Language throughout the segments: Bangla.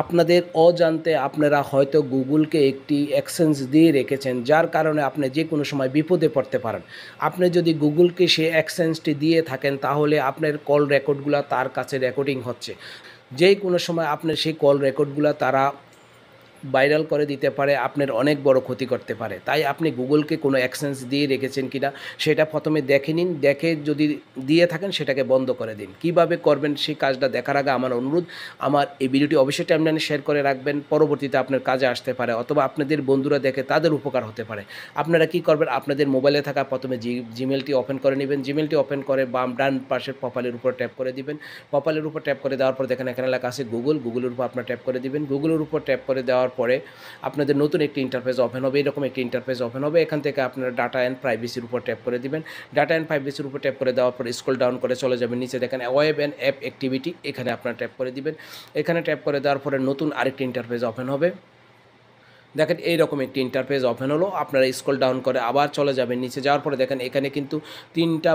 আপনাদের অজান্তে আপনারা হয়তো গুগলকে একটি অ্যাক্সেস দিয়ে রেখেছেন, যার কারণে আপনি যে কোনো সময় বিপদে পড়তে পারেন। আপনি যদি গুগলকে সেই অ্যাক্সেসটি দিয়ে থাকেন, তাহলে আপনার কল রেকর্ডগুলো তার কাছে রেকর্ডিং হচ্ছে। যেই কোনো সময় আপনার সেই কল রেকর্ডগুলো তারা ভাইরাল করে দিতে পারে, আপনার অনেক বড় ক্ষতি করতে পারে। তাই আপনি গুগলকে কোনো অ্যাক্সেস দিয়ে রেখেছেন কিনা সেটা প্রথমে দেখে নিন। দেখে যদি দিয়ে থাকেন সেটাকে বন্ধ করে দিন। কিভাবে করবেন সেই কাজটা দেখার আগে আমার অনুরোধ, আমার এই ভিডিওটি অবশ্যই টাইমলাইনে শেয়ার করে রাখবেন। পরবর্তীতে আপনার কাজে আসতে পারে, অথবা আপনাদের বন্ধুরা দেখে তাদের উপকার হতে পারে। আপনারা কি করবেন, আপনাদের মোবাইলে থাকা প্রথমে জিমেলটি ওপেন করে নেবেন। জিমেলটি ওপেন করে ডান পাশের প্রোফাইলের উপর ট্যাপ করে দিবেন। প্রোফাইলের উপর ট্যাপ করে দেওয়ার পর দেখেন এখানে লেখা আছে গুগল। গুগলের উপর আপনার ট্যাপ করে দিবেন। গুগলের উপর ট্যাপ করে দেওয়ার পরে আপনাদের নতুন একটি ইন্টারফেস ওপেন হবে। এরকম একটি ইন্টারফেস ওপেন হবে। এখান থেকে আপনারা ডাটা অ্যান্ড প্রাইভেসির উপর ট্যাপ করে দিবেন। ডাটা অ্যান্ড প্রাইভেসির উপর ট্যাপ করে দেওয়ার পর স্ক্রল ডাউন করে চলে যাবেন নিচে, দেখেন ওয়েব অ্যান্ড অ্যাপ অ্যাক্টিভিটি, এখানে আপনারা ট্যাপ করে দিবেন। এখানে ট্যাপ করে দেওয়ার পরে নতুন আরেকটি ইন্টারফেস ওপেন হবে। দেখেন এইরকম একটি ইন্টারফেস ওপেন হলো। আপনারা স্ক্রল ডাউন করে আবার চলে যাবেন নিচে, যাওয়ার পরে দেখেন এখানে কিন্তু 3টা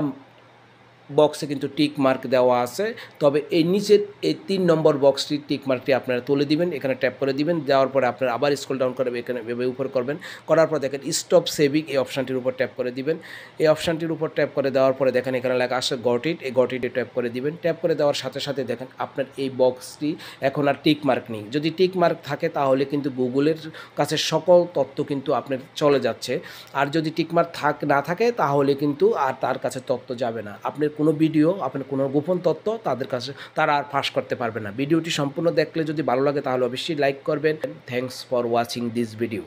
বক্সে কিন্তু টিক মার্ক দেওয়া আছে। তবে এই নিচের এই 3 নম্বর বক্সটি টিক মার্কটি আপনারা তুলে দিবেন। এখানে ট্যাপ করে দিবেন। দেওয়ার পরে আপনারা আবার স্ক্রল ডাউন করে এখানে এভাবে উপর করবেন। করার পর দেখেন স্টপ সেভিং, এই অপশানটির উপর ট্যাপ করে দিবেন। এই অপশানটির উপর ট্যাপ করে দেওয়ার পরে দেখেন এখানে লেখা আসে গট ইট, এই গট ইটে ট্যাপ করে দিবেন। ট্যাপ করে দেওয়ার সাথে সাথে দেখেন আপনার এই বক্সটি এখন আর টিক মার্ক নেই। যদি টিক মার্ক থাকে তাহলে কিন্তু গুগলের কাছে সকল তথ্য কিন্তু আপনার চলে যাচ্ছে। আর যদি টিক মার্ক না থাকে তাহলে কিন্তু আর তার কাছে তথ্য যাবে না। আপনার কোনো ভিডিও, আপনার কোনো গোপন তথ্য তাদের কাছে তারা আর ফাঁস করতে পারবে না। ভিডিওটি সম্পূর্ণ দেখলে যদি ভালো লাগে তাহলে অবশ্যই লাইক করবেন। Thanks for watching this video.